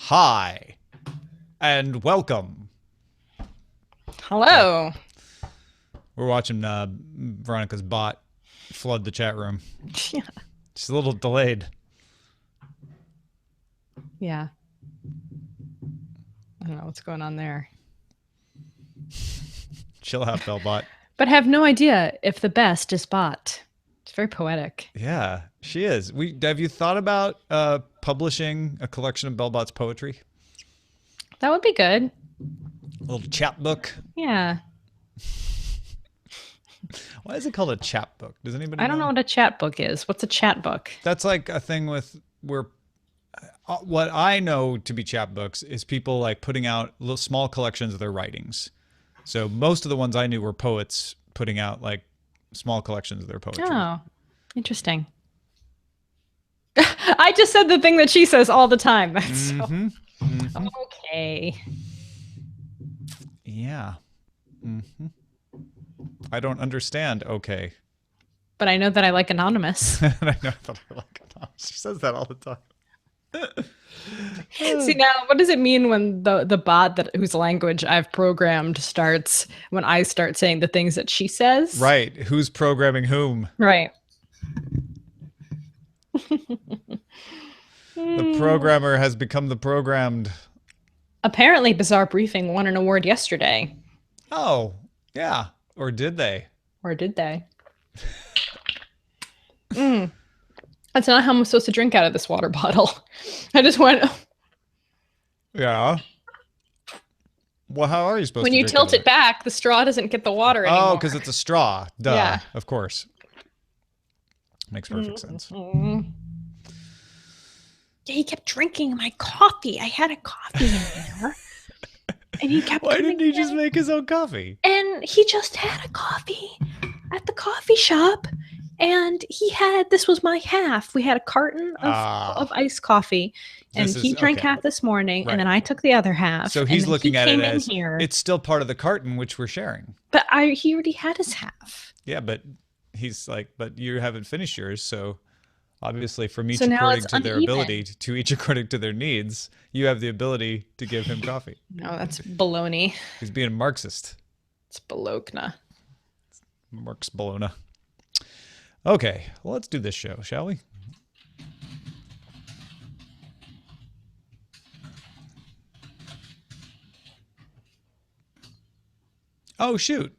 Hi, and welcome. Hello. We're watching Veronica's bot flood the chat room. Yeah. She's a little delayed. Yeah. I don't know what's going on there. Chill out, Bellbot. But have no idea if the best is bot. It's very poetic. Yeah, she is. Have you thought about publishing a collection of Bellbot's poetry? That would be good. A little chapbook. Yeah. Why is it called a chapbook? Does anybody know? I don't know what a chat book is. What's a chat book? That's like a thing where what I know to be chapbooks is people like putting out little small collections of their writings. So most of the ones I knew were poets putting out like small collections of their poetry. Oh, interesting. I just said the thing that she says all the time. That's okay. Yeah. I don't understand. Okay. But I know that I like anonymous. I know that I like it. She says that all the time. See, now what does it mean when the bot whose language I've programmed starts when I start saying the things that she says? Right. Who's programming whom? Right. The programmer has become the programmed. Apparently, Bizarre Briefing won an award yesterday. Oh, yeah. Or did they? Or did they? That's not how I'm supposed to drink out of this water bottle. I just went. Yeah. Well, how are you supposed to? When you tilt it back, the straw doesn't get the water anymore. Oh, because it's a straw. Duh. Yeah. Of course. Makes perfect sense. Yeah, he kept drinking my coffee. I had a coffee in there. And he kept Why didn't he just make his own coffee? And he just had a coffee at the coffee shop. And this was my half. We had a carton of iced coffee. And he drank half this morning. Right. And then I took the other half. So he's looking at it as it's still part of the carton, which we're sharing. But he already had his half. Yeah, but he's like, but you haven't finished yours. So obviously from each according to their ability, to each according to their needs, you have the ability to give him coffee. No, that's baloney. He's being a Marxist. It's Bologna. Marx Bologna. Okay, well, let's do this show, shall we? Oh, shoot.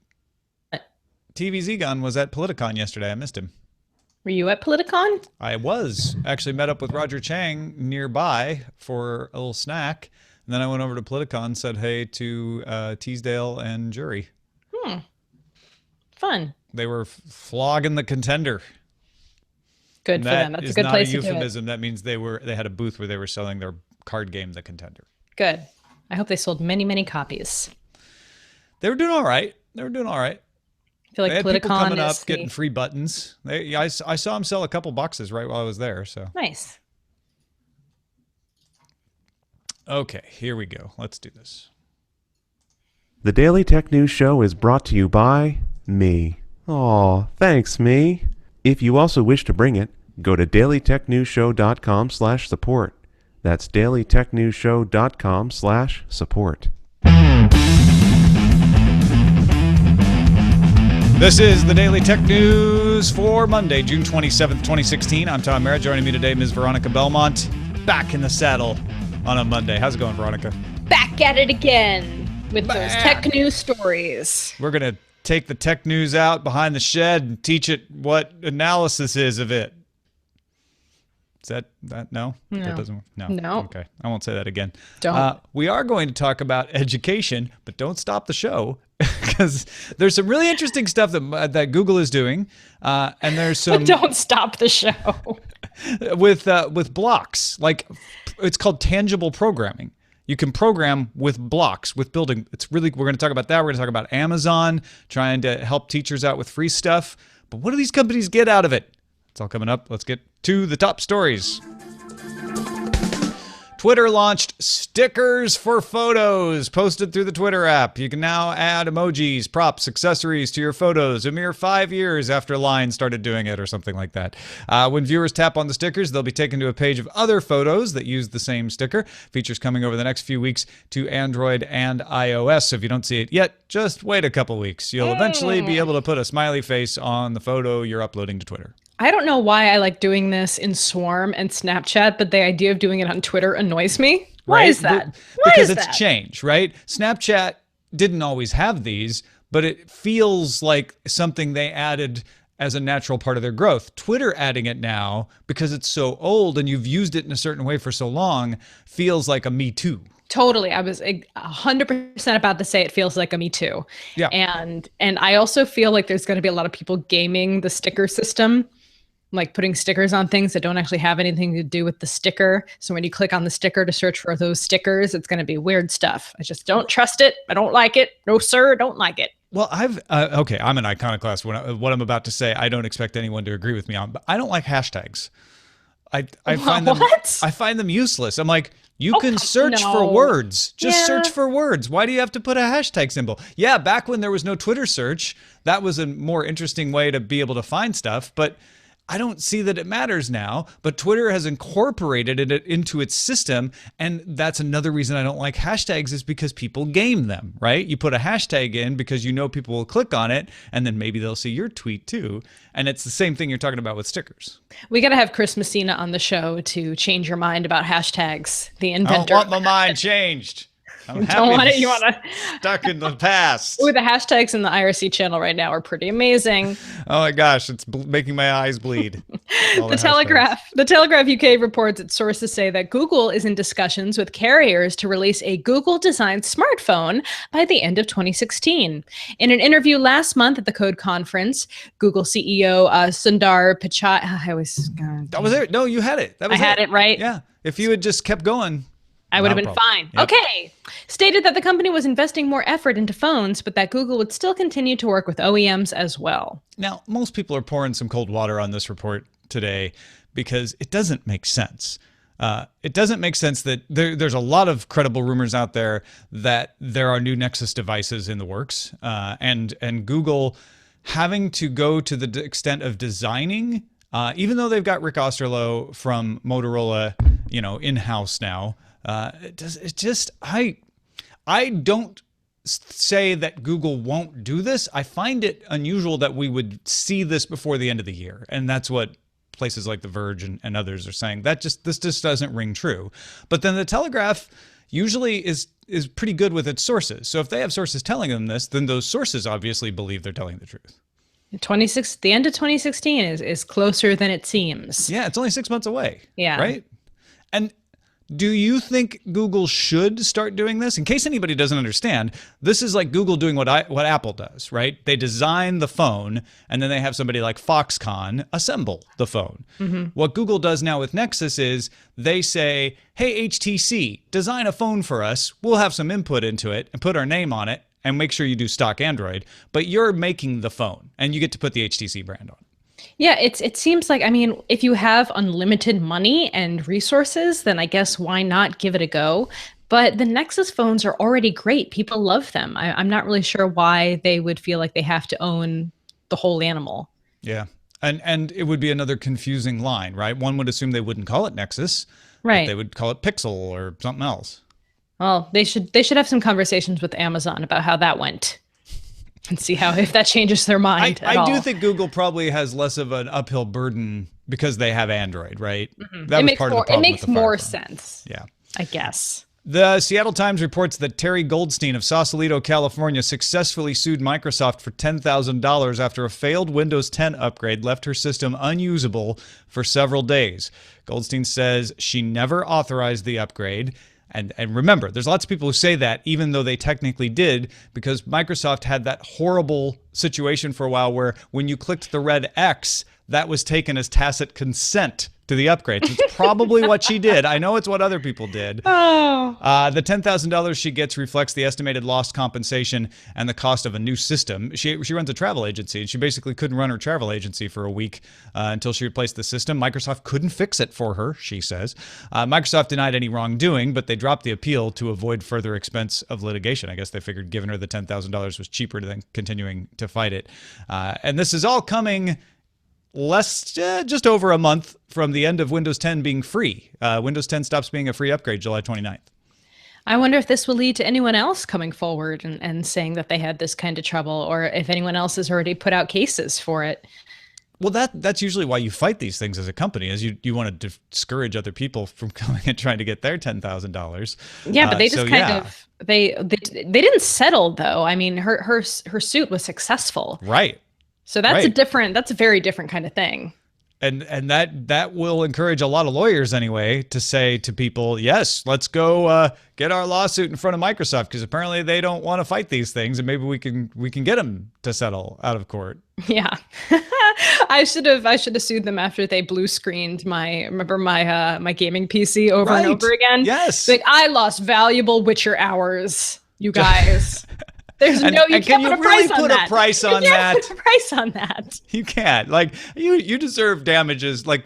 TVZ Gun was at Politicon yesterday. I missed him. Were you at Politicon? I was. Actually met up with Roger Chang nearby for a little snack. And then I went over to Politicon, said hey to Teasdale and Jury. Fun. They were flogging the Contender. Good for them. That's a good place to do it. That is not a euphemism. That means they had a booth where they were selling their card game, The Contender. Good. I hope they sold many, many copies. They were doing all right. I feel like they had people coming up, getting free buttons. I saw them sell a couple boxes right while I was there. So nice. Okay, here we go. Let's do this. The Daily Tech News Show is brought to you by me. Aw, thanks, me. If you also wish to bring it, go to dailytechnewsshow.com/support. That's dailytechnewsshow.com/support. This is the Daily Tech News for Monday, June 27th, 2016. I'm Tom Merritt. Joining me today, Ms. Veronica Belmont. Back in the saddle on a Monday. How's it going, Veronica? Back at it again with those tech news stories. We're going to take the tech news out behind the shed and teach it what analysis is of it. Is that no? No. That doesn't. No. No. Okay. I won't say that again. Don't. We are going to talk about education, but don't stop the show because there's some really interesting stuff that Google is doing, and there's some. Don't stop the show. with blocks, like it's called tangible programming. You can program with blocks, with building. We're going to talk about that. We're going to talk about Amazon trying to help teachers out with free stuff. But what do these companies get out of it? It's all coming up. Let's get to the top stories. Twitter launched stickers for photos posted through the Twitter app. You can now add emojis, props, accessories to your photos a mere 5 years after Line started doing it or something like that. When viewers tap on the stickers, they'll be taken to a page of other photos that use the same sticker. Features coming over the next few weeks to Android and iOS. So if you don't see it yet, just wait a couple weeks. You'll eventually be able to put a smiley face on the photo you're uploading to Twitter. I don't know why I like doing this in Swarm and Snapchat, but the idea of doing it on Twitter annoys me. Why is that? Because it's change, right? Snapchat didn't always have these, but it feels like something they added as a natural part of their growth. Twitter adding it now, because it's so old and you've used it in a certain way for so long, feels like a Me Too. Totally. I was 100% about to say it feels like a Me Too. Yeah. And I also feel like there's going to be a lot of people gaming the sticker system, like putting stickers on things that don't actually have anything to do with the sticker. So when you click on the sticker to search for those stickers, it's going to be weird stuff. I just don't trust it. I don't like it. No, sir, don't like it. Well, okay, I'm an iconoclast. What I'm about to say, I don't expect anyone to agree with me on, but I don't like hashtags. I find them useless. I'm like, you can search for words. Just search for words. Why do you have to put a hashtag symbol? Yeah, back when there was no Twitter search, that was a more interesting way to be able to find stuff, but I don't see that it matters now, but Twitter has incorporated it into its system, and that's another reason I don't like hashtags is because people game them, right? You put a hashtag in because you know people will click on it, and then maybe they'll see your tweet too, and it's the same thing you're talking about with stickers. We got to have Chris Messina on the show to change your mind about hashtags, the inventor. I don't want my mind changed. I'm stuck in the past. Ooh, the hashtags in the IRC channel right now are pretty amazing. Oh my gosh, it's making my eyes bleed. The Telegraph UK reports its sources say that Google is in discussions with carriers to release a Google-designed smartphone by the end of 2016. In an interview last month at the Code Conference, Google CEO Sundar Pichai, that was it. No, you had it. I had it right. Yeah, if you had just kept going, I would have been fine. Yep. Okay. Stated that the company was investing more effort into phones, but that Google would still continue to work with OEMs as well. Now, most people are pouring some cold water on this report today because it doesn't make sense. It doesn't make sense that there's a lot of credible rumors out there that there are new Nexus devices in the works, and Google having to go to the extent of designing, even though they've got Rick Osterloh from Motorola, in-house now. I don't say that Google won't do this. I find it unusual that we would see this before the end of the year. And that's what places like The Verge and others are saying. This just doesn't ring true. But then the Telegraph usually is pretty good with its sources. So if they have sources telling them this, then those sources obviously believe they're telling the truth. The end of 2016 is closer than it seems. Yeah, it's only 6 months away. Yeah. Right? And do you think Google should start doing this? In case anybody doesn't understand, this is like Google doing what Apple does, right? They design the phone, and then they have somebody like Foxconn assemble the phone. Mm-hmm. What Google does now with Nexus is they say, hey, HTC, design a phone for us. We'll have some input into it and put our name on it and make sure you do stock Android, but you're making the phone, and you get to put the HTC brand on it. Yeah, it seems like, if you have unlimited money and resources, then I guess why not give it a go? But the Nexus phones are already great. People love them. I'm not really sure why they would feel like they have to own the whole animal. Yeah, and it would be another confusing line, right? One would assume they wouldn't call it Nexus. Right. They would call it Pixel or something else. Well, they should have some conversations with Amazon about how that went. And see if that changes their mind at all. I do think Google probably has less of an uphill burden because they have Android, right? Mm-hmm. That was part of the problem. It makes more sense. Yeah, I guess. The Seattle Times reports that Terry Goldstein of Sausalito, California, successfully sued Microsoft for $10,000 after a failed Windows 10 upgrade left her system unusable for several days. Goldstein says she never authorized the upgrade. And remember, there's lots of people who say that, even though they technically did, because Microsoft had that horrible situation for a while where when you clicked the red X, that was taken as tacit consent to to the upgrades. It's probably what she did. I know it's what other people did. Oh. The $10,000 she gets reflects the estimated lost compensation and the cost of a new system. She runs a travel agency, and she basically couldn't run her travel agency for a week until she replaced the system. Microsoft couldn't fix it for her, she says. Microsoft denied any wrongdoing, but they dropped the appeal to avoid further expense of litigation. I guess they figured giving her the $10,000 was cheaper than continuing to fight it. And this is all coming just over a month from the end of Windows 10 being free. Windows 10 stops being a free upgrade July 29th. I wonder if this will lead to anyone else coming forward and saying that they had this kind of trouble, or if anyone else has already put out cases for it. Well, that's usually why you fight these things as a company, is you want to discourage other people from coming and trying to get their $10,000. Yeah, but they just they didn't settle, though. I mean, her suit was successful. Right. So that's that's a very different kind of thing. And that will encourage a lot of lawyers anyway to say to people, yes, let's go get our lawsuit in front of Microsoft, because apparently they don't want to fight these things, and maybe we can get them to settle out of court. Yeah. I should have sued them after they blue screened my gaming PC over and over again. Yes. Like, I lost valuable Witcher hours, you guys. There's you can't put a price on that. Put a price on that. You can't. Like, you deserve damages, like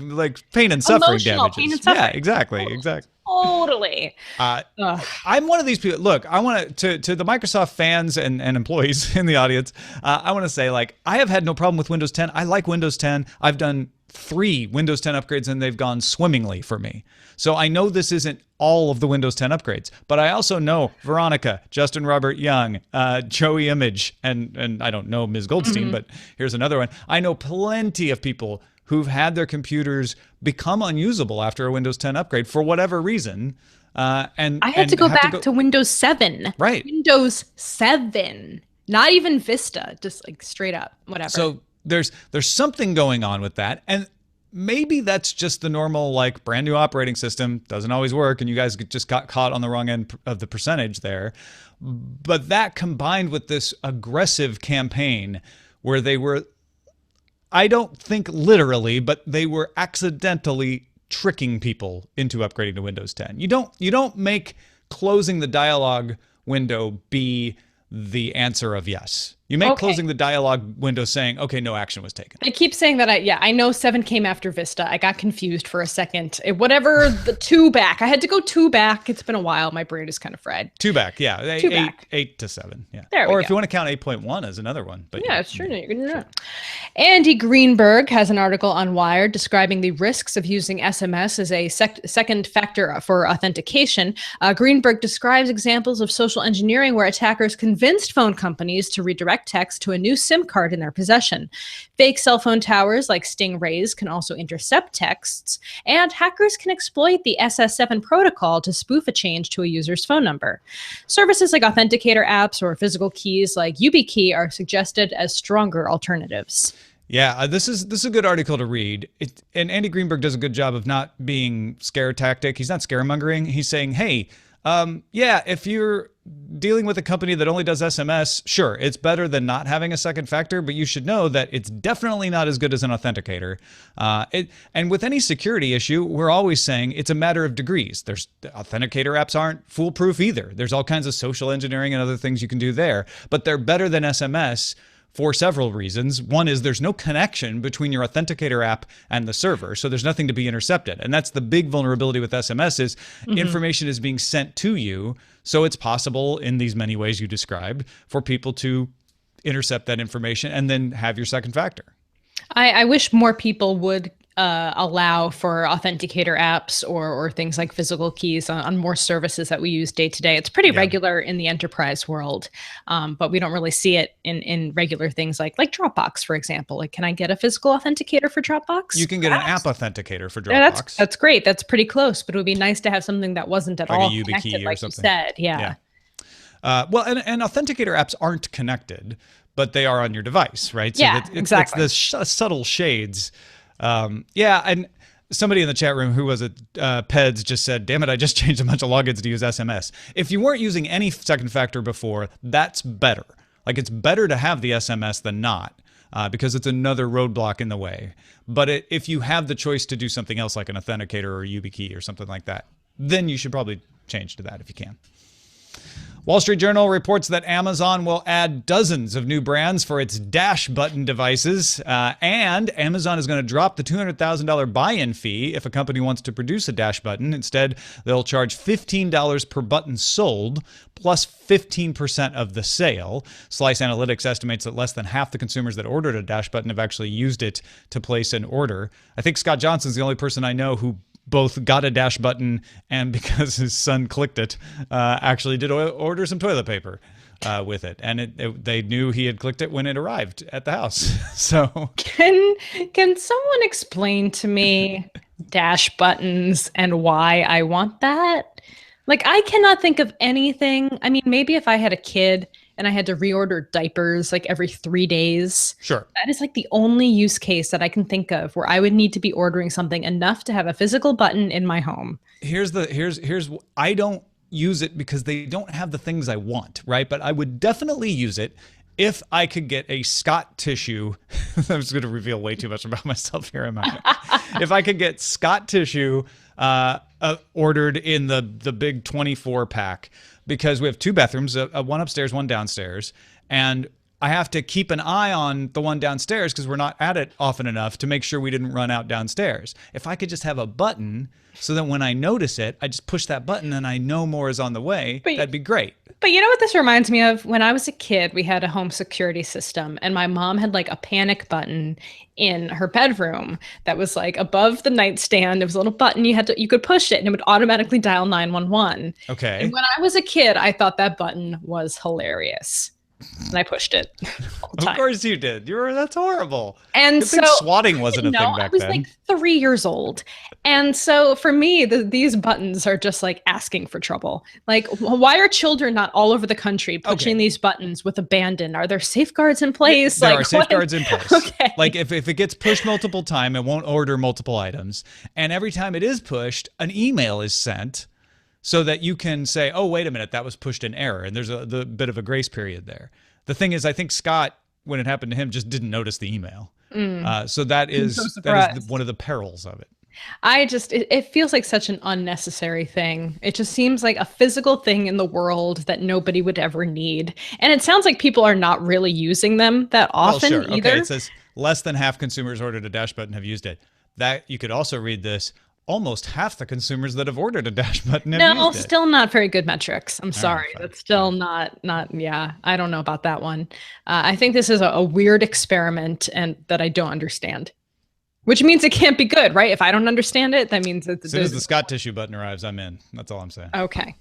pain and suffering damages. Pain and suffering. Yeah, exactly. Totally. I'm one of these people. Look, I want to the Microsoft fans and employees in the audience, I want to say, like, I have had no problem with Windows 10. I like Windows 10. I've done 3 Windows 10 upgrades, and they've gone swimmingly for me. So I know this isn't all of the Windows 10 upgrades, but I also know Veronica, Justin Robert Young, Joey Image, and I don't know Ms. Goldstein, but here's another one. I know plenty of people who've had their computers become unusable after a Windows 10 upgrade for whatever reason. And I had to go back to Windows 7. Right. Windows 7. Not even Vista, just like straight up, whatever. So there's something going on with that. And maybe that's just the normal, like, brand new operating system doesn't always work, and you guys just got caught on the wrong end of the percentage there. But that combined with this aggressive campaign where they were, I don't think literally, but they were accidentally tricking people into upgrading to Windows 10. You don't make closing the dialog window be the answer of yes. You make closing the dialog window saying, okay, no action was taken. I keep saying that. I know 7 came after Vista. I got confused for a second. Whatever, the 2 back. I had to go 2 back. It's been a while. My brain is kind of fried. 2 back, yeah. 2 back. 8 to 7, yeah. There we go. Or if you want to count 8.1 as another one. But yeah, it's true. You can do that. Andy Greenberg has an article on Wired describing the risks of using SMS as a second factor for authentication. Greenberg describes examples of social engineering where attackers convinced phone companies to redirect text to a new SIM card in their possession. Fake cell phone towers like Stingrays can also intercept texts, and hackers can exploit the SS7 protocol to spoof a change to a user's phone number. Services like authenticator apps or physical keys like YubiKey are suggested as stronger alternatives. Yeah, this is a good article to read. And Andy Greenberg does a good job of not being scare tactic. He's not scaremongering. He's saying, hey, if you're dealing with a company that only does SMS, sure, it's better than not having a second factor, but you should know that it's definitely not as good as an authenticator. And with any security issue, we're always saying it's a matter of degrees. Authenticator apps aren't foolproof either. There's all kinds of social engineering and other things you can do there, but they're better than SMS for several reasons. One is there's no connection between your authenticator app and the server, so there's nothing to be intercepted. And that's the big vulnerability with SMS is information is being sent to you, so it's possible in these many ways you described for people to intercept that information and then have your second factor. I wish more people would allow for authenticator apps or things like physical keys on more services that we use day to day. It's pretty regular in the enterprise world, but we don't really see it in regular things like Dropbox, for example. Like, can I get a physical authenticator for Dropbox? You can get an app authenticator for Dropbox. Yeah, that's great. That's pretty close, but it would be nice to have something that wasn't at all connected, like you said. Yeah. Well, and authenticator apps aren't connected, but they are on your device, right? So exactly. It's the subtle shades. And somebody in the chat room who was at PEDS just said, damn it, I just changed a bunch of logins to use SMS. If you weren't using any second factor before, that's better. Like, it's better to have the SMS than not. because it's another roadblock in the way. But if you have the choice to do something else like an authenticator or a YubiKey or something like that, then you should probably change to that if you can. Wall Street Journal reports that Amazon will add dozens of new brands for its Dash button devices, and Amazon is going to drop the $200,000 buy-in fee if a company wants to produce a Dash button. Instead, they'll charge $15 per button sold, plus 15% of the sale. Slice Analytics estimates that less than half the consumers that ordered a Dash button have actually used it to place an order. I think Scott Johnson's the only person I know who both got a Dash button and, because his son clicked it, actually did order some toilet paper with it. And they knew he had clicked it when it arrived at the house. So can someone explain to me Dash buttons and why I want that? Like, I cannot think of anything. I mean, maybe if I had a kid and I had to reorder diapers like every 3 days. Sure. That is like the only use case that I can think of where I would need to be ordering something enough to have a physical button in my home. Here's I don't use it because they don't have the things I want, right? But I would definitely use it if I could get a Scott tissue. I'm just going to reveal way too much about myself here, am I? If I could get Scott tissue ordered in the big 24 pack, because we have 2 bathrooms, one upstairs, one downstairs, and I have to keep an eye on the one downstairs because we're not at it often enough to make sure we didn't run out downstairs. If I could just have a button so that when I notice it, I just push that button and I know more is on the way, that'd be great. But you know what this reminds me of? When I was a kid, we had a home security system, and my mom had like a panic button in her bedroom that was like above the nightstand. There was a little button you could push it and it would automatically dial 911. Okay. And when I was a kid, I thought that button was hilarious. And I pushed it all the time. Of course you did. That's horrible. And Good thing swatting wasn't a thing back then. I was like 3 years old. And so for me, these buttons are just like asking for trouble. Like, why are children not all over the country pushing these buttons with abandon? Are there safeguards in place? There are safeguards in place. Okay. Like if it gets pushed multiple times, it won't order multiple items. And every time it is pushed, an email is sent so that you can say, oh, wait a minute, that was pushed in error. And there's a bit of a grace period there. The thing is, I think Scott, when it happened to him, just didn't notice the email. So that is one of the perils of it. It feels like such an unnecessary thing. It just seems like a physical thing in the world that nobody would ever need. And it sounds like people are not really using them that often either. Okay, it says less than half consumers ordered a Dash button have used it. That you could also read this. Almost half the consumers that have ordered a Dash button have used it. No, still not very good metrics. I'm sorry. That's still not, yeah, I don't know about that one. I think this is a weird experiment and that I don't understand. Which means it can't be good, right? If I don't understand it, that means it's... As soon as the Scott tissue button arrives, I'm in. That's all I'm saying. Okay.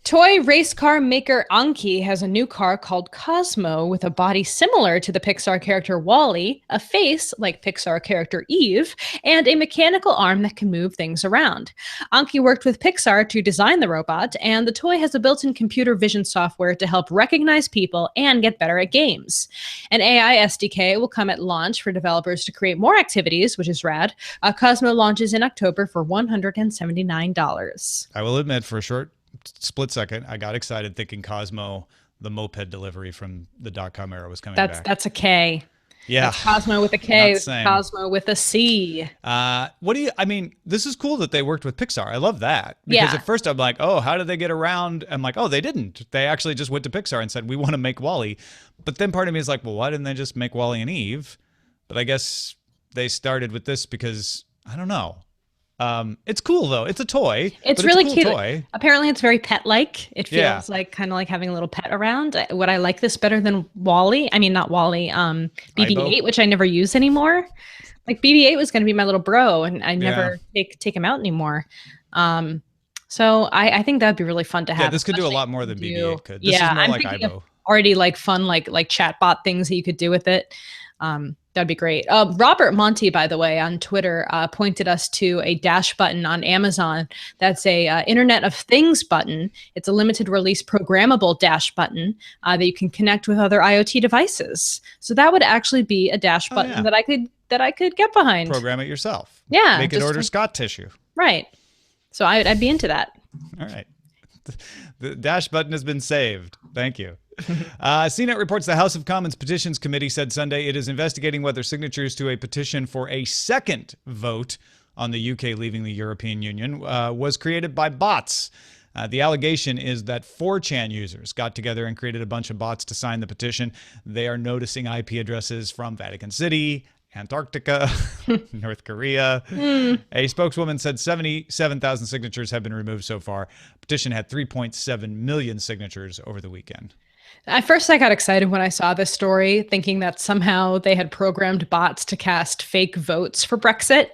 Toy race car maker Anki has a new car called Cozmo with a body similar to the Pixar character Wall-E, a face like Pixar character Eve, and a mechanical arm that can move things around. Anki worked with Pixar to design the robot, and the toy has a built-in computer vision software to help recognize people and get better at games. An AI SDK will come at launch for developers to create more activities, which is rad. Cozmo launches in October for $179. I will admit, for a short split second, I got excited thinking Cozmo, the moped delivery from the .com era, was coming back. That's a K. Yeah. That's Cozmo with a K. Cozmo with a C. This is cool that they worked with Pixar. I love that. Because at first I'm like, oh, how did they get around? I'm like, oh, they didn't. They actually just went to Pixar and said, we want to make Wall-E. But then part of me is like, well, why didn't they just make Wall-E and Eve? But I guess they started with this because, I don't know. It's cool though. It's a toy. It's really cool cute. Toy. Apparently it's very pet-like. It feels like kind of like having a little pet around. Would I like this better than Wall-E? I mean, not Wall-E, BB-8, which I never use anymore. Like BB-8 was going to be my little bro and I never take him out anymore. So I think that'd be really fun to have. Yeah, this could do a lot more than BB-8 could. This is more I'm like thinking Ibo. of already like fun, like chatbot things that you could do with it. That'd be great. Robert Monty, by the way, on Twitter, pointed us to a Dash button on Amazon. That's a Internet of Things button. It's a limited release programmable Dash button that you can connect with other IoT devices. So that would actually be a Dash button that I could get behind. Program it yourself. Yeah. Make it order Scott tissue. Right. So I'd be into that. All right. The dash button has been saved. Thank you. CNET reports the House of Commons Petitions Committee said Sunday it is investigating whether signatures to a petition for a second vote on the UK leaving the European Union was created by bots. The allegation is that 4chan users got together and created a bunch of bots to sign the petition. They are noticing IP addresses from Vatican City, Antarctica, North Korea. A spokeswoman said 77,000 signatures have been removed so far. The petition had 3.7 million signatures over the weekend. At first, I got excited when I saw this story, thinking that somehow they had programmed bots to cast fake votes for Brexit.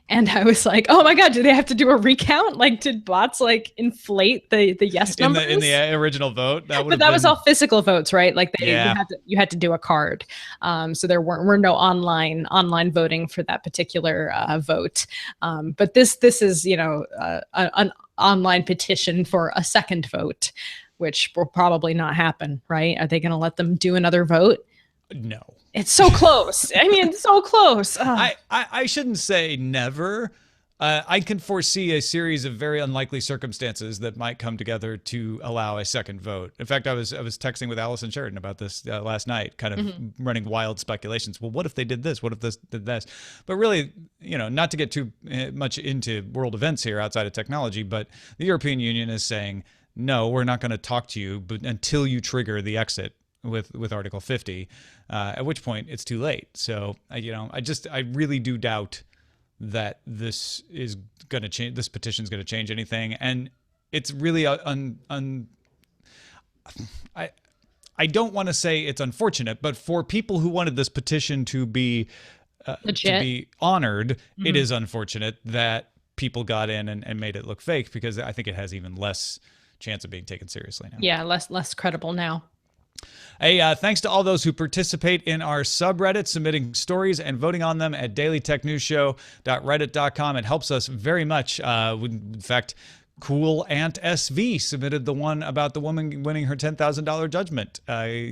And I was like, oh my God, do they have to do a recount? Like, did bots like inflate the yes numbers? In the original vote? But that was all physical votes, right? Like you had to do a card. So there were no online voting for that particular vote. But this is, an online petition for a second vote, which will probably not happen, right? Are they going to let them do another vote? No. It's so close. I mean, it's so close. I shouldn't say never. I can foresee a series of very unlikely circumstances that might come together to allow a second vote. In fact, I was texting with Allison Sheridan about this last night, kind of running wild speculations. Well, what if they did this? What if this did this? But really, not to get too much into world events here outside of technology, but the European Union is saying, no, we're not going to talk to you until you trigger the exit with Article 50, at which point it's too late. So, I really do doubt that this is going to change. This petition is going to change anything. And it's really, I don't want to say it's unfortunate, but for people who wanted this petition to be honored, it is unfortunate that people got in and made it look fake, because I think it has even less chance of being taken seriously now. Yeah, less credible now. Hey, thanks to all those who participate in our subreddit, submitting stories and voting on them at dailytechnewsshow.reddit.com. It helps us very much. In fact, Cool Aunt SV submitted the one about the woman winning her $10,000 judgment.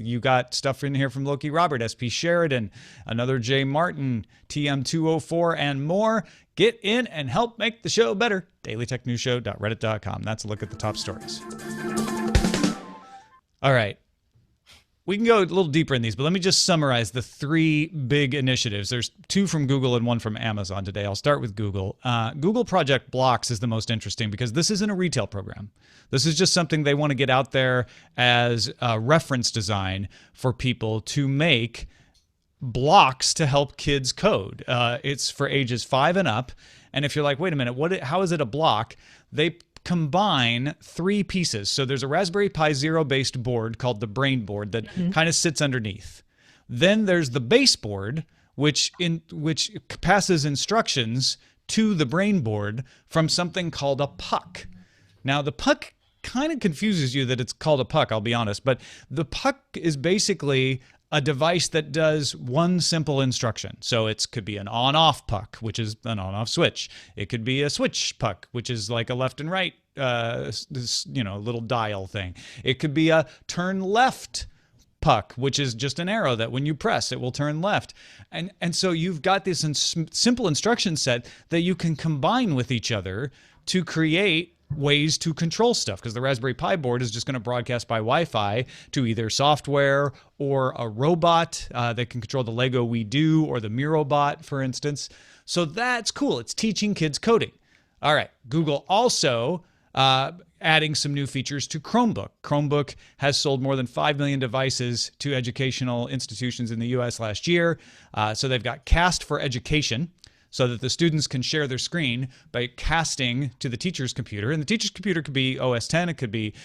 You got stuff in here from Loki Robert, SP Sheridan, another J Martin, TM204, and more. Get in and help make the show better. dailytechnewsshow.reddit.com. That's a look at the top stories. All right. We can go a little deeper in these, but let me just summarize the three big initiatives. There's two from Google and one from Amazon today. I'll start with Google. Google Project Blocks is the most interesting because this isn't a retail program. This is just something they want to get out there as a reference design for people to make blocks to help kids code. It's for ages 5 and up. And if you're like, wait a minute, how is it a block? They combine three pieces. So there's a Raspberry Pi Zero based board called the Brain Board that kind of sits underneath. Then there's the base board, which passes instructions to the Brain Board from something called a puck. Now the puck kind of confuses you that it's called a puck, I'll be honest, but the puck is basically a device that does one simple instruction. So it could be an on-off puck, which is an on-off switch. It could be a switch puck, which is like a left and right, little dial thing. It could be a turn left puck, which is just an arrow that when you press, it will turn left. And so you've got this simple instruction set that you can combine with each other to create ways to control stuff, because the Raspberry Pi board is just going to broadcast by Wi-Fi to either software or a robot that can control the Lego We Do or the MiroBot, for instance. So that's cool. It's teaching kids coding. All right. Google also adding some new features to Chromebook. Chromebook has sold more than 5 million devices to educational institutions in the US last year. So they've got Cast for Education, so that the students can share their screen by casting to the teacher's computer. And the teacher's computer could be OS 10, it could be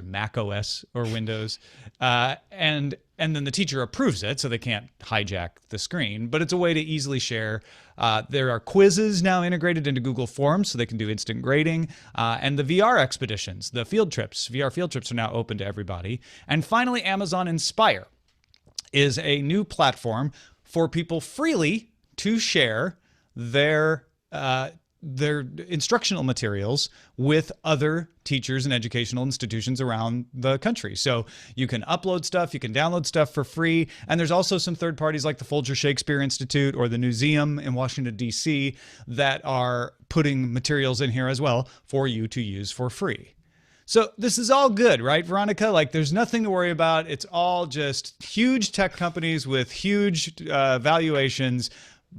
Mac OS or Windows. And then the teacher approves it, so they can't hijack the screen. But it's a way to easily share. There are quizzes now integrated into Google Forms, so they can do instant grading. And the VR expeditions, the field trips, VR field trips are now open to everybody. And finally, Amazon Inspire is a new platform for people freely to share their their instructional materials with other teachers and educational institutions around the country. So you can upload stuff, you can download stuff for free. And there's also some third parties like the Folger Shakespeare Institute or the Museum in Washington, D.C. that are putting materials in here as well for you to use for free. So this is all good, right, Veronica? Like there's nothing to worry about. It's all just huge tech companies with huge valuations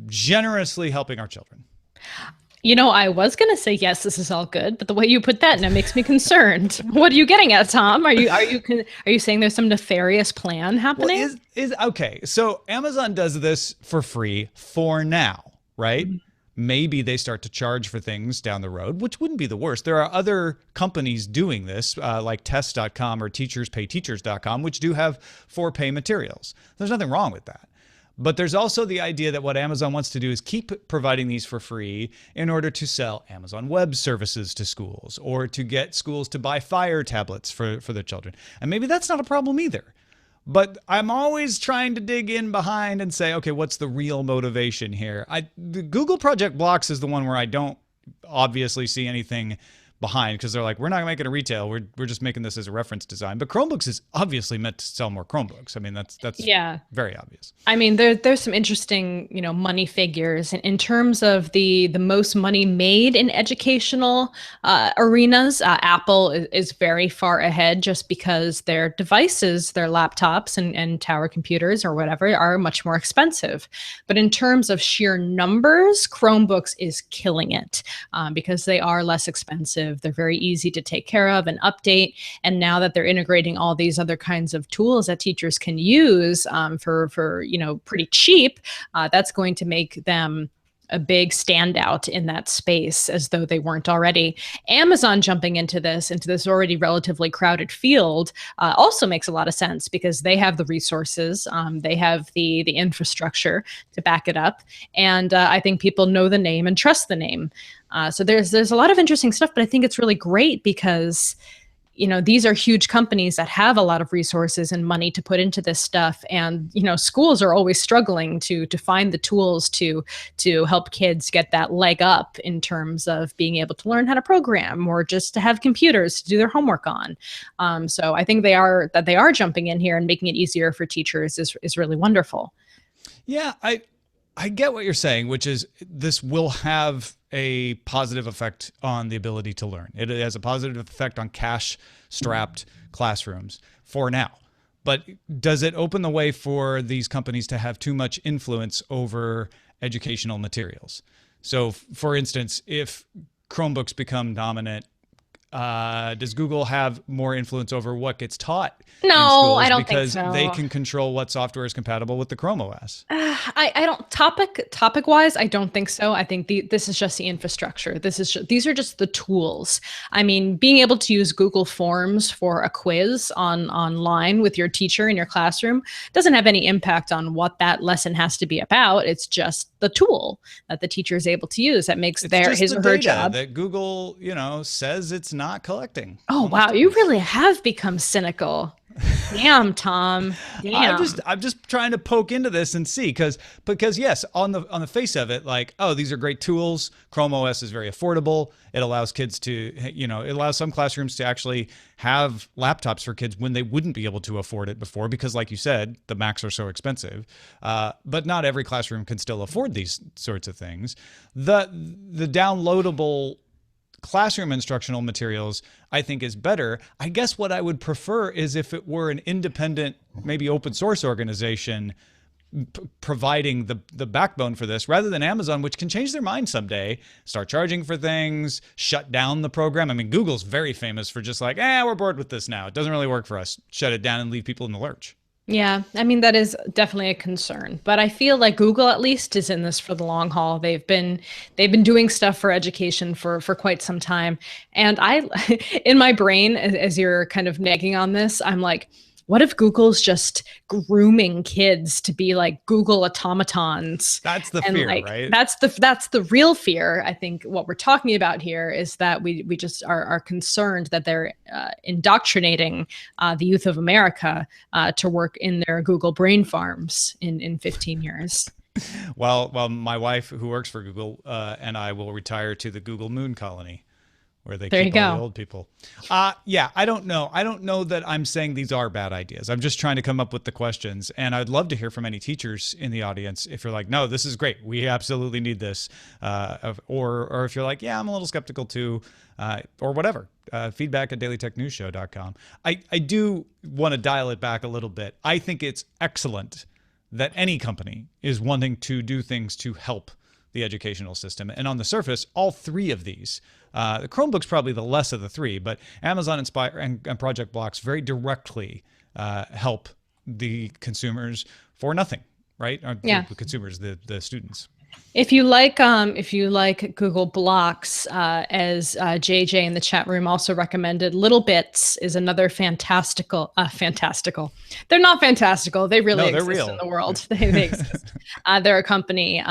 generously helping our children. You know, I was going to say, yes, this is all good, but the way you put that now makes me concerned. What are you getting at, Tom? Are you saying there's some nefarious plan happening? Well, okay. So Amazon does this for free for now, right? Mm-hmm. Maybe they start to charge for things down the road, which wouldn't be the worst. There are other companies doing this, like test.com or teacherspayteachers.com, which do have for-pay materials. There's nothing wrong with that. But there's also the idea that what Amazon wants to do is keep providing these for free in order to sell Amazon Web Services to schools or to get schools to buy Fire tablets for their children. And maybe that's not a problem either. But I'm always trying to dig in behind and say, okay, what's the real motivation here? The Google Project Blocks is the one where I don't obviously see anything behind, because they're like, we're not making a retail, we're just making this as a reference design. But Chromebooks is obviously meant to sell more Chromebooks. I mean, that's very obvious. I mean, there's some interesting, money figures in terms of the most money made in educational arenas. Apple is very far ahead just because their devices, their laptops and tower computers or whatever are much more expensive. But in terms of sheer numbers, Chromebooks is killing it because they are less expensive. They're very easy to take care of and update. And now that they're integrating all these other kinds of tools that teachers can use for pretty cheap, that's going to make them a big standout in that space, as though they weren't already. Amazon jumping into this already relatively crowded field also makes a lot of sense because they have the resources, they have the infrastructure to back it up, and I think people know the name and trust the name. So there's a lot of interesting stuff, but I think it's really great because these are huge companies that have a lot of resources and money to put into this stuff. And, schools are always struggling to find the tools to help kids get that leg up in terms of being able to learn how to program or just to have computers to do their homework on. So I think they are jumping in here and making it easier for teachers is really wonderful. Yeah, I get what you're saying, which is this will have a positive effect on the ability to learn. It has a positive effect on cash-strapped classrooms for now. But does it open the way for these companies to have too much influence over educational materials? So, for instance, if Chromebooks become dominant, does Google have more influence over what gets taught in schools? I don't think so. Because they can control what software is compatible with the Chrome OS. I don't topic wise. I don't think so. I think this is just the infrastructure. These are just the tools. I mean, being able to use Google Forms for a quiz online with your teacher in your classroom doesn't have any impact on what that lesson has to be about. It's just the tool that the teacher is able to use that makes his or her job. That Google, says it's not collecting. Oh, wow. You really have become cynical. Damn, Tom. Damn. I'm just trying to poke into this and see because yes, on the face of it, like, oh, these are great tools. Chrome OS is very affordable. It allows kids to, it allows some classrooms to actually have laptops for kids when they wouldn't be able to afford it before because, like you said, the Macs are so expensive. But not every classroom can still afford these sorts of things. The downloadable classroom instructional materials, I think, is better. I guess what I would prefer is if it were an independent, maybe open source organization providing the backbone for this, rather than Amazon, which can change their mind someday, start charging for things, shut down the program. I mean, Google's very famous for just like, we're bored with this now. It doesn't really work for us. Shut it down and leave people in the lurch. Yeah, I mean, that is definitely a concern, but I feel like Google at least is in this for the long haul. They've been doing stuff for education for quite some time. And in my brain, as you're kind of nagging on this, I'm like, what if Google's just grooming kids to be like Google automatons? That's the fear, right? That's the real fear. I think what we're talking about here is that we just are concerned that they're indoctrinating the youth of America to work in their Google brain farms in 15 years. Well, my wife, who works for Google, and I will retire to the Google Moon Colony, where they keep all the old people. Yeah, I don't know. I don't know that I'm saying these are bad ideas. I'm just trying to come up with the questions. And I'd love to hear from any teachers in the audience if you're like, no, this is great. We absolutely need this. Or if you're like, yeah, I'm a little skeptical too, or whatever. Feedback at dailytechnewsshow.com. I do want to dial it back a little bit. I think it's excellent that any company is wanting to do things to help the educational system. And on the surface, all three of these, the Chromebook's probably the less of the three, but Amazon Inspire and Project Blocks very directly help the consumers for nothing, right? Yeah. The consumers, the students. If you like Google Blocks, as JJ in the chat room also recommended, Little Bits is another fantastical. They're not fantastical. They really exist real. In the world. They exist. They're a company,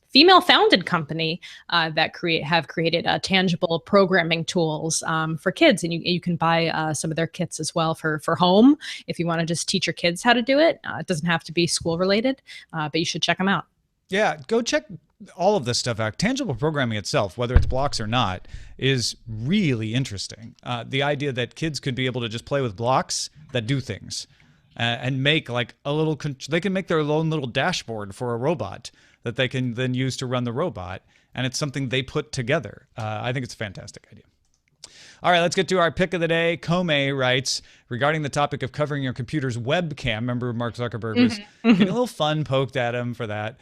female-founded company that have created tangible programming tools for kids, and you can buy some of their kits as well for home if you want to just teach your kids how to do it. It doesn't have to be school related, but you should check them out. Yeah, go check all of this stuff out. Tangible programming itself, whether it's blocks or not, is really interesting. The idea that kids could be able to just play with blocks that do things and make like they can make their own little dashboard for a robot that they can then use to run the robot. And it's something they put together. I think it's a fantastic idea. All right, let's get to our pick of the day. Cozmo writes, regarding the topic of covering your computer's webcam, remember Mark Zuckerberg was getting a little fun poked at him for that,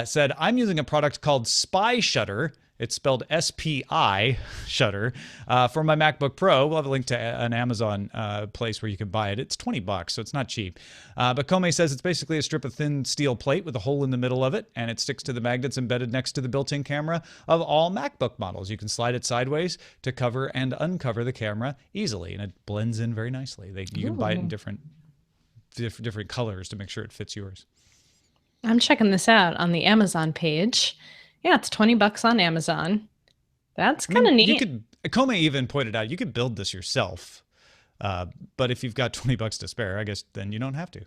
said, I'm using a product called Spy Shutter. It's spelled S-P-I Shutter for my MacBook Pro. We'll have a link to an Amazon place where you can buy it. It's $20, so it's not cheap. But Cozmo says it's basically a strip of thin steel plate with a hole in the middle of it, and it sticks to the magnets embedded next to the built-in camera of all MacBook models. You can slide it sideways to cover and uncover the camera easily, and it blends in very nicely. You can buy it in different colors to make sure it fits yours. I'm checking this out on the Amazon page. Yeah, it's $20 on Amazon. That's kind of neat. Cozmo even pointed out you could build this yourself, but if you've got $20 to spare, I guess then you don't have to.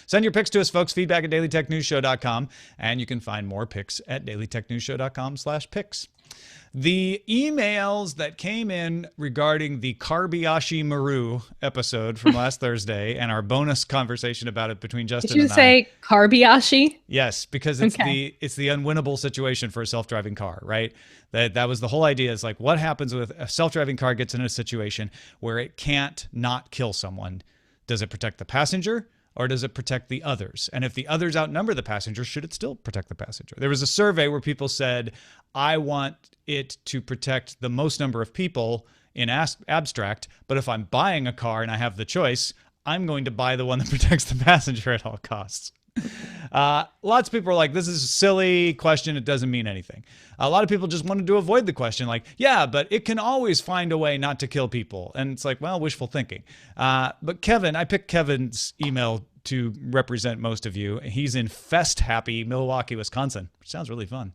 Send your picks to us, folks. Feedback at dailytechnewsshow.com, and you can find more picks at dailytechnewsshow.com/picks. The emails that came in regarding the Karbayashi Maru episode from last Thursday and our bonus conversation about it between Justin and I. Did you say Karbayashi? Yes, because it's the unwinnable situation for a self-driving car, right? That was the whole idea. Is like, what happens with a self-driving car gets in a situation where it can't not kill someone? Does it protect the passenger? Or does it protect the others? And if the others outnumber the passenger, should it still protect the passenger? There was a survey where people said, I want it to protect the most number of people in abstract, but if I'm buying a car and I have the choice, I'm going to buy the one that protects the passenger at all costs. Lots of people are like, this is a silly question. It doesn't mean anything. A lot of people just wanted to avoid the question. Like, yeah, but it can always find a way not to kill people. And it's like, well, wishful thinking. But Kevin, I picked Kevin's email to represent most of you. He's in Fest Happy, Milwaukee, Wisconsin, which sounds really fun.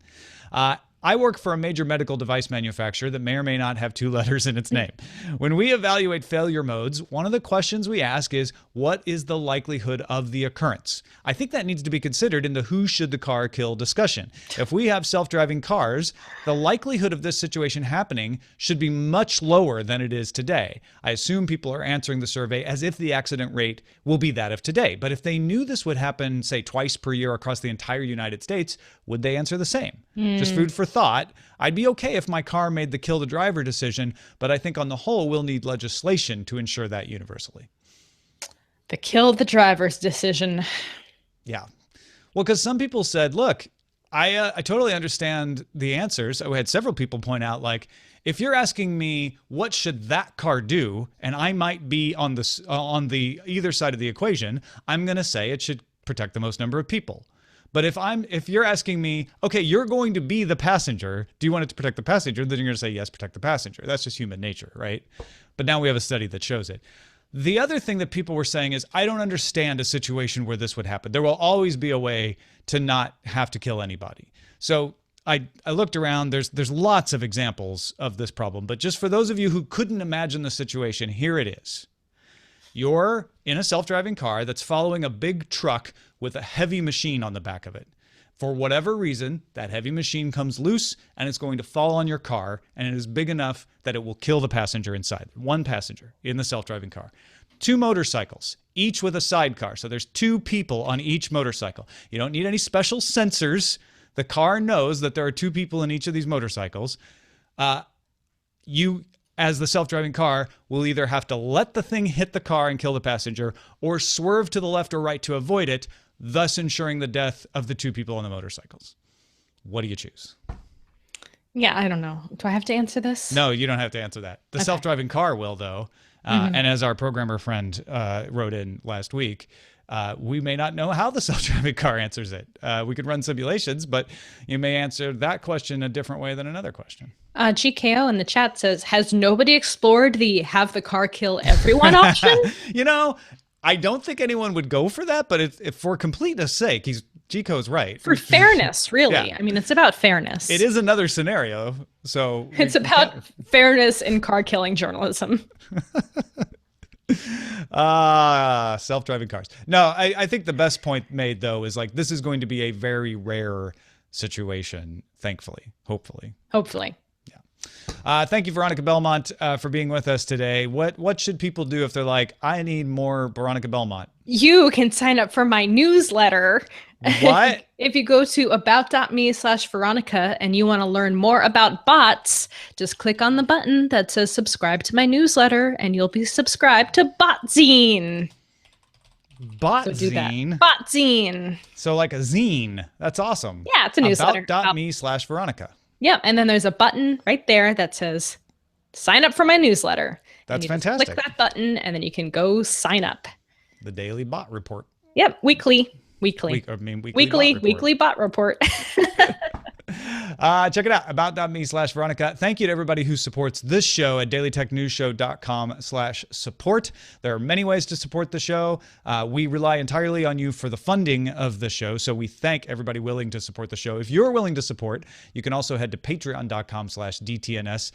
I work for a major medical device manufacturer that may or may not have 2 letters in its name. When we evaluate failure modes, one of the questions we ask is, what is the likelihood of the occurrence? I think that needs to be considered in the who should the car kill discussion. If we have self-driving cars, the likelihood of this situation happening should be much lower than it is today. I assume people are answering the survey as if the accident rate will be that of today. But if they knew this would happen, say, twice per year across the entire United States, would they answer the same? Just food for thought. I'd be okay if my car made the kill the driver decision, but I think on the whole, we'll need legislation to ensure that universally. The kill the driver's decision. Yeah. Well, because some people said, look, I totally understand the answers. I had several people point out, like, if you're asking me what should that car do, and I might be on the either side of the equation, I'm going to say it should protect the most number of people. But if you're asking me, okay, you're going to be the passenger, do you want it to protect the passenger? Then you're going to say, yes, protect the passenger. That's just human nature, right? But now we have a study that shows it. The other thing that people were saying is, I don't understand a situation where this would happen. There will always be a way to not have to kill anybody. So I looked around, there's lots of examples of this problem, but just for those of you who couldn't imagine the situation, here it is. You're in a self-driving car that's following a big truck with a heavy machine on the back of it. For whatever reason, that heavy machine comes loose and it's going to fall on your car, and it is big enough that it will kill the passenger inside. One passenger in the self-driving car. 2 motorcycles, each with a sidecar. So there's 2 people on each motorcycle. You don't need any special sensors. The car knows that there are 2 people in each of these motorcycles. You, as the self-driving car, will either have to let the thing hit the car and kill the passenger, or swerve to the left or right to avoid it, thus ensuring the death of the 2 people on the motorcycles. What do you choose? Yeah, I don't know. Do I have to answer this? No, you don't have to answer that. The self-driving car will, though. And as our programmer friend wrote in last week, we may not know how the self-driving car answers it. We could run simulations, but you may answer that question a different way than another question. GKO in the chat says, has nobody explored the have the car kill everyone option? You know, I don't think anyone would go for that, but if for completeness sake, Gico's right. For fairness, really. Yeah. I mean, it's about fairness. It is another scenario. So it's about fairness in car killing journalism. Self-driving cars. No, I think the best point made, though, is like this is going to be a very rare situation, thankfully, hopefully. Thank you, Veronica Belmont, for being with us today. What should people do if they're like, I need more Veronica Belmont? You can sign up for my newsletter. What? If you go to about.me/Veronica and you want to learn more about bots, just click on the button that says subscribe to my newsletter and you'll be subscribed to Botzine. Botzine? Botzine. So like a zine. That's awesome. Yeah, it's a newsletter. About.me/Veronica. Yep, and then there's a button right there that says sign up for my newsletter. That's fantastic. Click that button and then you can go sign up. The daily bot report. Yep, weekly bot report. Check it out, about.me/Veronica. Thank you to everybody who supports this show at dailytechnewsshow.com/support. There are many ways to support the show. We rely entirely on you for the funding of the show, so we thank everybody willing to support the show. If you're willing to support, you can also head to patreon.com/DTNS.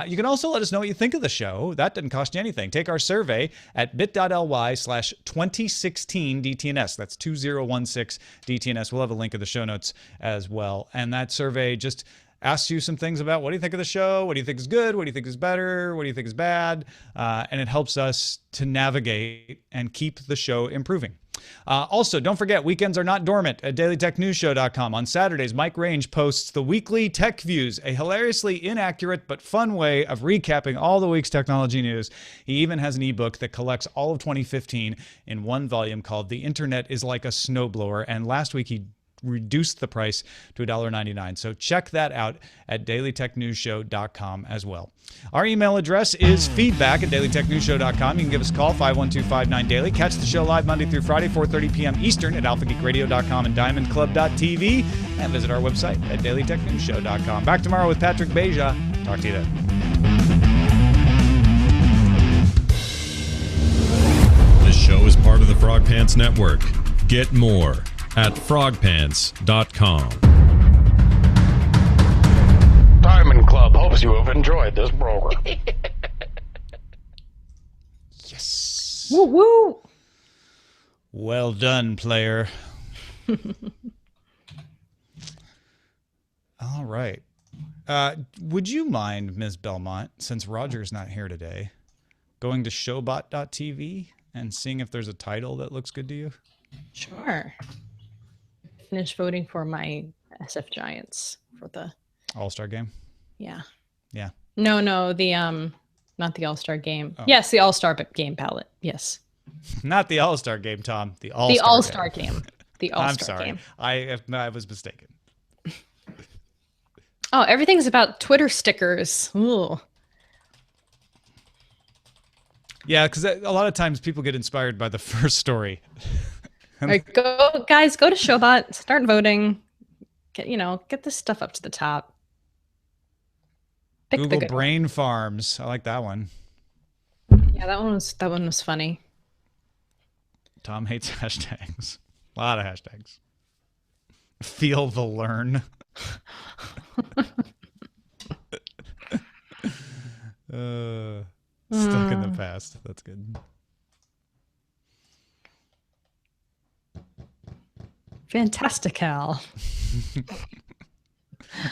You can also let us know what you think of the show. That doesn't cost you anything. Take our survey at bit.ly/2016DTNS. That's 2016DTNS. We'll have a link in the show notes as well. And that survey just asks you some things about what do you think of the show? What do you think is good? What do you think is better? What do you think is bad? And it helps us to navigate and keep the show improving. Also, don't forget, weekends are not dormant at dailytechnewsshow.com. On Saturdays, Mike Range posts the weekly Tech Views, a hilariously inaccurate but fun way of recapping all the week's technology news. He even has an ebook that collects all of 2015 in one volume called The Internet is Like a Snowblower. And last week, he reduced the price to $1.99. So check that out at dailytechnewsshow.com as well. Our email address is feedback@dailytechnewsshow.com. You can give us a call, 512-59-DAILY. Catch the show live Monday through Friday, 4:30 p.m. Eastern at alphageekradio.com and diamondclub.tv. And visit our website at dailytechnewsshow.com. Back tomorrow with Patrick Beja. Talk to you then. This show is part of the Frog Pants Network. Get more at frogpants.com. Diamond Club hopes you have enjoyed this program. Yes. Woo woo. Well done, player. All right. Would you mind, Ms. Belmont, since Roger's not here today, going to showbot.tv and seeing if there's a title that looks good to you? Sure. Finish voting for my SF Giants for the All-Star game? Yeah. Yeah. No, the not the All-Star game. Oh. Yes, the All-Star game ballot. Yes. Not the All-Star game, Tom. The All-Star game. The All-Star game. The All-Star game. I was mistaken. Oh, everything's about Twitter stickers. Ooh. Yeah, because a lot of times people get inspired by the first story. All right, go to Showbot, start voting. Get this stuff up to the top. Pick Google Brain Farms. I like that one. Yeah, that one was funny. Tom hates hashtags. A lot of hashtags. Feel the learn. Stuck in the past. That's good. Fantastical.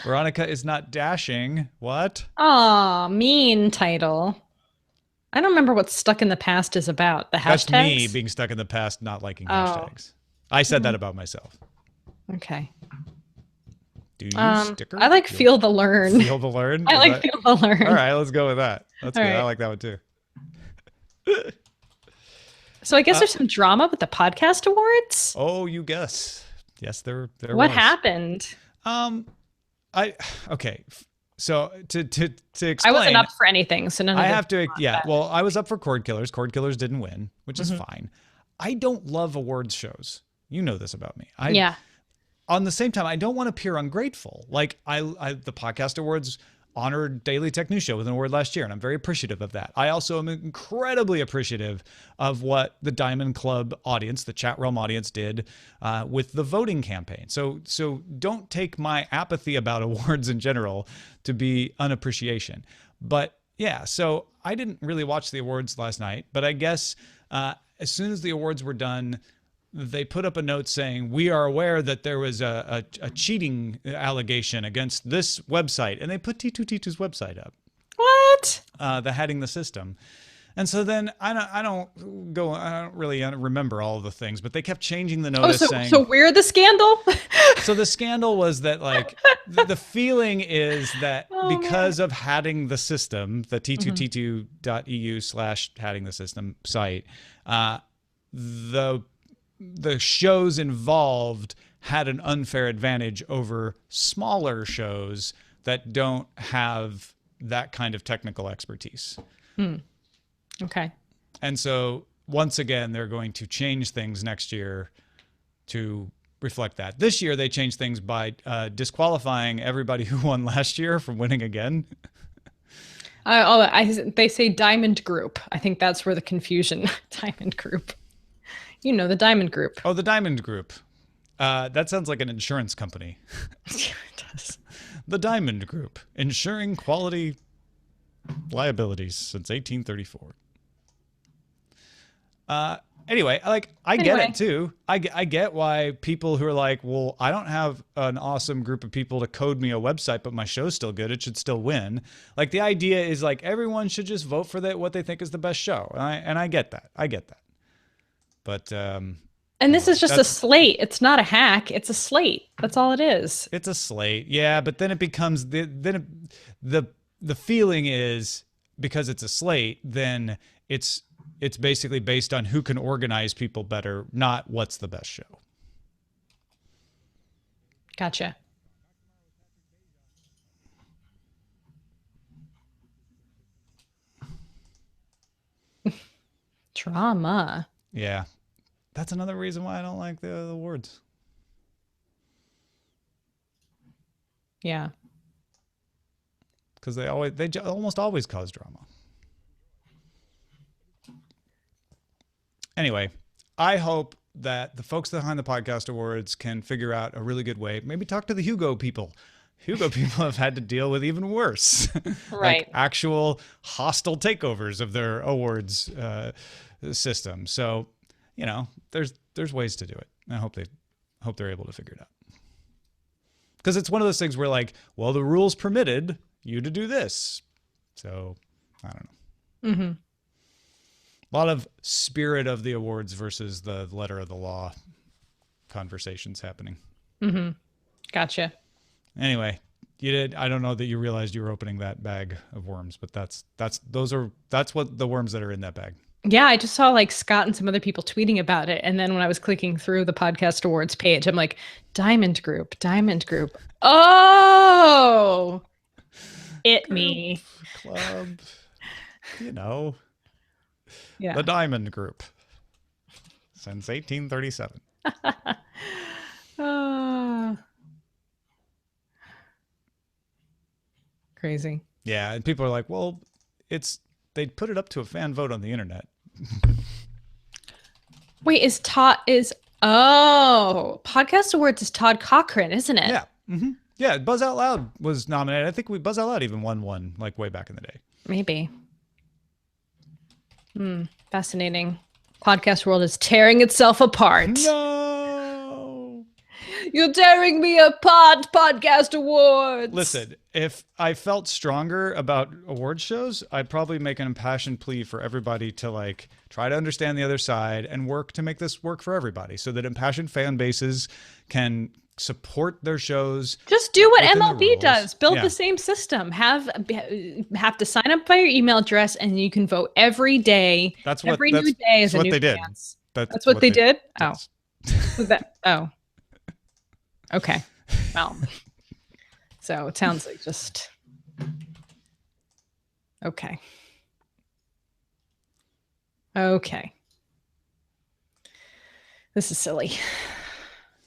Veronica is not dashing. What? Aw, mean title. I don't remember what Stuck in the Past is about. The hashtags? That's me being stuck in the past, not liking hashtags. I said that about myself. Okay. Do you sticker? I like Feel the Learn. Feel the Learn? I like Feel the Learn. All right, let's go with that. That's good. Right. I like that one too. So I guess there's some drama with the podcast awards. Oh, you guess. Yes, there What was. happened? Okay. So to explain, I wasn't up for anything, so I have to. Yeah. Well, I was up for Cord Killers. Cord Killers didn't win, which is fine. I don't love awards shows. You know this about me. Yeah. On the same time, I don't want to appear ungrateful. Like the podcast awards honored Daily Tech News Show with an award last year, and I'm very appreciative of that. I also am incredibly appreciative of what the Diamond Club audience, the chat realm audience, did with the voting campaign. So don't take my apathy about awards in general to be unappreciation. But yeah, so I didn't really watch the awards last night, but I guess as soon as the awards were done, they put up a note saying, we are aware that there was a cheating allegation against this website. And they put T2T2's website up. What? The Hacking the System. And so then I don't really remember all of the things, but they kept changing the notice saying. So we're the scandal? So the scandal was that like the feeling is that because of Hacking the System, the t2t2.eu/hacking the system site, the shows involved had an unfair advantage over smaller shows that don't have that kind of technical expertise. Okay. And so once again, they're going to change things next year to reflect that. This year, they changed things by disqualifying everybody who won last year from winning again. They say Diamond Group. I think that's where the confusion. Diamond Group. You know, the Diamond Group. Oh, the Diamond Group. That sounds like an insurance company. It does. The Diamond Group, ensuring quality liabilities since 1834. Anyway, I get it too. I get why people who are like, well, I don't have an awesome group of people to code me a website, but my show's still good. It should still win. Like the idea is like everyone should just vote for what they think is the best show. And I get that. But and this is just a slate. It's not a hack. It's a slate. That's all it is. It's a slate. Yeah, but then it becomes the feeling is because it's a slate, then it's basically based on who can organize people better, not what's the best show. Gotcha. Drama. Yeah. That's another reason why I don't like the awards. Yeah. Because they almost always cause drama. Anyway, I hope that the folks behind the podcast awards can figure out a really good way. Maybe talk to the Hugo people. Hugo people have had to deal with even worse. Right. Like actual hostile takeovers of their awards system. So, you know, there's ways to do it. I hope they're able to figure it out. Because it's one of those things where like, well, the rules permitted you to do this. So, I don't know. Mm-hmm. A lot of spirit of the awards versus the letter of the law conversations happening. Mm-hmm. Gotcha. Anyway, I don't know that you realized you were opening that bag of worms, but that's what the worms that are in that bag. Yeah, I just saw like Scott and some other people tweeting about it. And then when I was clicking through the podcast awards page, I'm like, Diamond Group. Oh, me. Club, you know. Yeah. The Diamond Group. Since 1837. Crazy. Yeah, and people are like, well, they put it up to a fan vote on the internet. Wait, Podcast Awards is Todd Cochran, isn't it? Yeah. Mm-hmm. Yeah, Buzz Out Loud was nominated. I think Buzz Out Loud even won one like way back in the day. Maybe. Fascinating. Podcast world is tearing itself apart. No. You're tearing me apart, podcast awards. Listen, if I felt stronger about award shows, I'd probably make an impassioned plea for everybody to like try to understand the other side and work to make this work for everybody so that impassioned fan bases can support their shows. Just do what MLB does. Build the same system. Have to sign up by your email address, and you can vote every day. Every new day is a new chance. That's what they did. Yes. Oh. Okay. Well. So it sounds like just okay. Okay. This is silly.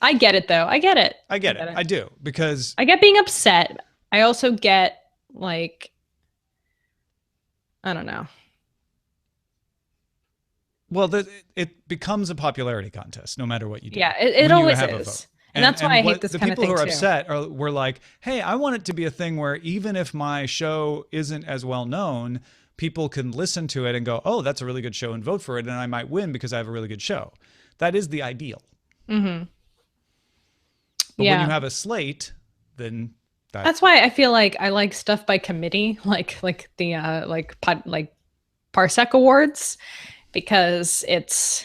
I get it though. I get it. I do, because I get being upset. I also get like, I don't know. Well, it becomes a popularity contest no matter what you do. Yeah, it always is. And that's why I hate this kind of thing too. The people who are upset were like, hey, I want it to be a thing where even if my show isn't as well known, people can listen to it and go, oh, that's a really good show, and vote for it, and I might win because I have a really good show. That is the ideal. Mm-hmm. But when you have a slate, then that's why I feel like I like stuff by committee, like the Parsec Awards, because it's,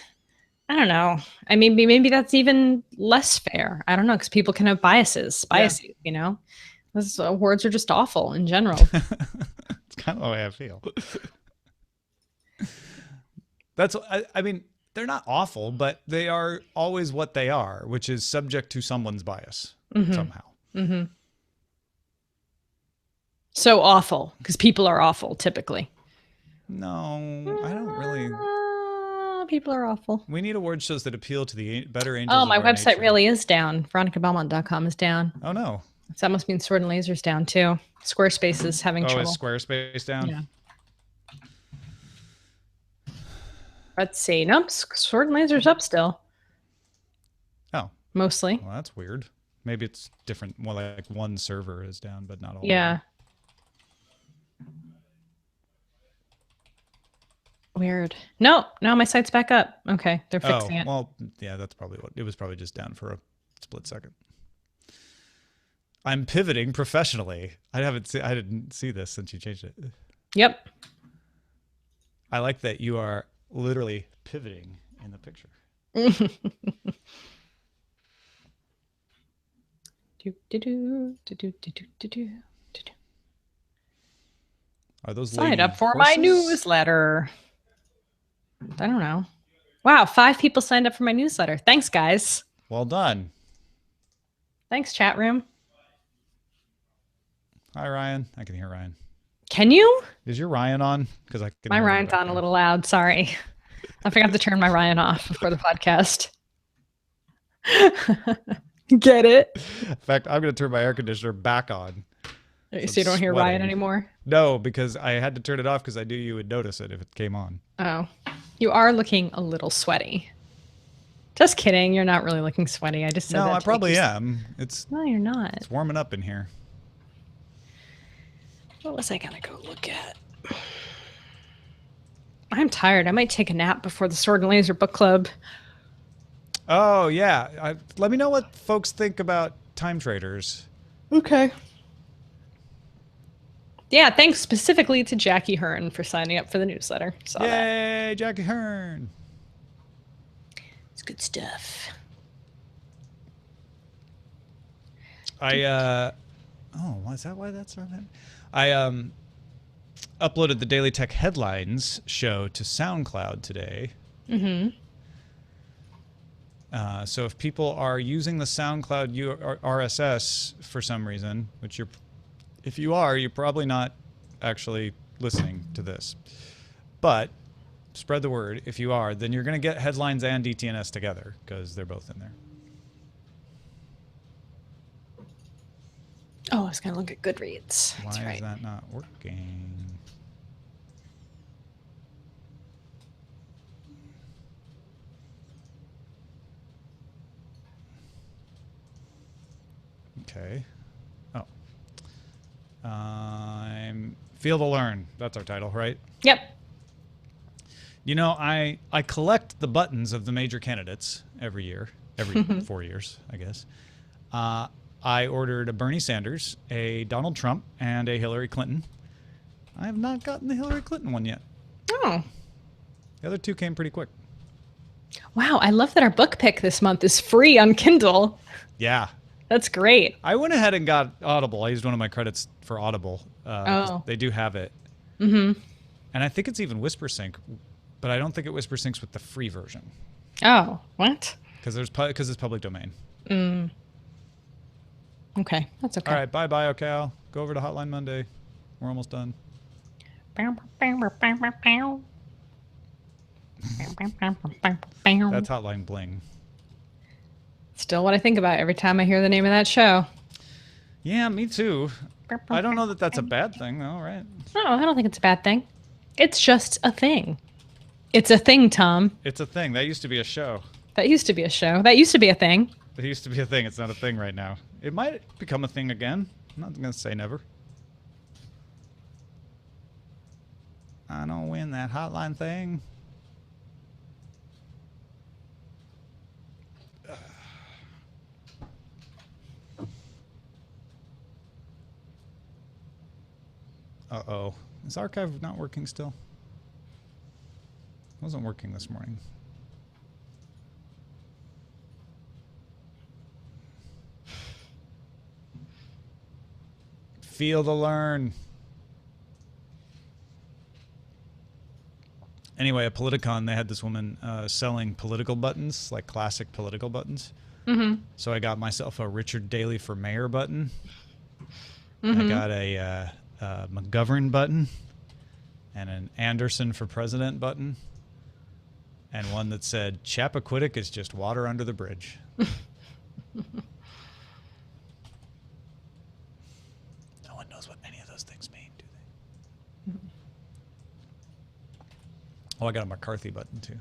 I don't know. I mean, maybe that's even less fair. I don't know, because people can have biases, you know? Those awards are just awful in general. It's kind of the way I feel. I mean, they're not awful, but they are always what they are, which is subject to someone's bias somehow. Mm-hmm. So awful, because people are awful typically. No, I don't really. People are awful. We need award shows that appeal to the better angels. Oh, my website nature. really is down. VeronicaBelmont.com is down. Oh no. So that must mean Sword and Laser's down too. Squarespace is having trouble. Oh, is Squarespace down? Yeah. Let's see. Nope. Sword and Laser's up still. Oh. Mostly. Well, that's weird. Maybe it's different. Well, like one server is down, but not all. Yeah. Weird. No, my site's back up. Okay, they're fixing it. Well, yeah, that's probably what it was. Probably just down for a split second. I'm pivoting professionally. I didn't see this since you changed it. Yep. I like that you are literally pivoting in the picture. Are those sign up for my newsletter? I don't know. Wow, 5 people signed up for my newsletter. Thanks, guys. Well done. Thanks, chat room. Hi, Ryan. I can hear Ryan. Can you? Is your Ryan on? Because I can. My Ryan's on a little loud. Sorry, I forgot to turn my Ryan off before the podcast. Get it? In fact, I'm going to turn my air conditioner back on. So you don't hear Ryan anymore? No, because I had to turn it off because I knew you would notice it if it came on. Oh, you are looking a little sweaty. Just kidding. You're not really looking sweaty. I just said that. No, I probably am. No, you're not. It's warming up in here. What was I gonna go look at? I'm tired. I might take a nap before the Sword and Laser book club. Oh yeah. Let me know what folks think about time traders. Okay. Yeah, thanks specifically to Jackie Hearn for signing up for the newsletter. Yay, Jackie Hearn. It's good stuff. Is that why that's on it? I uploaded the Daily Tech Headlines show to SoundCloud today. Mm-hmm. So if people are using the SoundCloud RSS for some reason, which if you are, you're probably not actually listening to this. But spread the word. If you are, then you're going to get Headlines and DTNS together because they're both in there. Oh, I was going to look at Goodreads. That's Why is that not working? Okay. Oh. Feel to Learn. That's our title, right? Yep. You know, I collect the buttons of the major candidates every year, every 4 years, I guess. I ordered a Bernie Sanders, a Donald Trump, and a Hillary Clinton. I have not gotten the Hillary Clinton one yet. Oh. The other two came pretty quick. Wow, I love that our book pick this month is free on Kindle. Yeah. That's great. I went ahead and got Audible. I used one of my credits for Audible. They do have it. Mm-hmm. And I think it's even WhisperSync, but I don't think it WhisperSyncs with the free version. Oh, what? Because it's public domain. Mm. Okay, that's okay. All right, bye-bye, okay. I'll go over to Hotline Monday. We're almost done. That's Hotline Bling. Still what I think about every time I hear the name of that show. Yeah, me too. I don't know that that's a bad thing, though, right? No, I don't think it's a bad thing. It's just a thing. It's a thing, Tom. It's a thing. That used to be a show. That used to be a show. That used to be a thing. It used to be a thing. It's not a thing right now. It might become a thing again. I'm not going to say never. I don't win that hotline thing. Uh-oh. Is archive not working still? It wasn't working this morning. Feel to learn. Anyway, at Politicon, they had this woman selling political buttons, like classic political buttons. Mm-hmm. So I got myself a Richard Daley for Mayor button. Mm-hmm. I got a McGovern button and an Anderson for President button and one that said Chappaquiddick is just water under the bridge. No one knows what any of those things mean, do they? Mm-hmm. Oh, I got a McCarthy button too.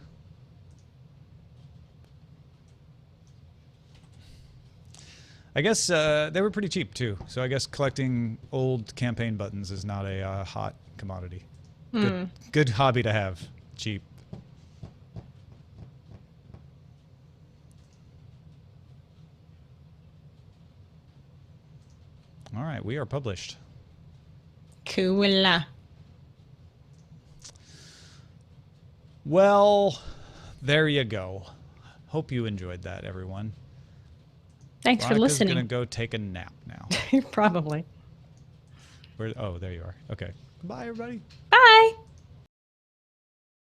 I guess they were pretty cheap too. So I guess collecting old campaign buttons is not a hot commodity. Good hobby to have. Cheap. All right, we are published. Cool. Well, there you go. Hope you enjoyed that, everyone. Thanks for listening. I'm going to go take a nap now. Probably. Oh, there you are. Okay. Bye, everybody. Bye.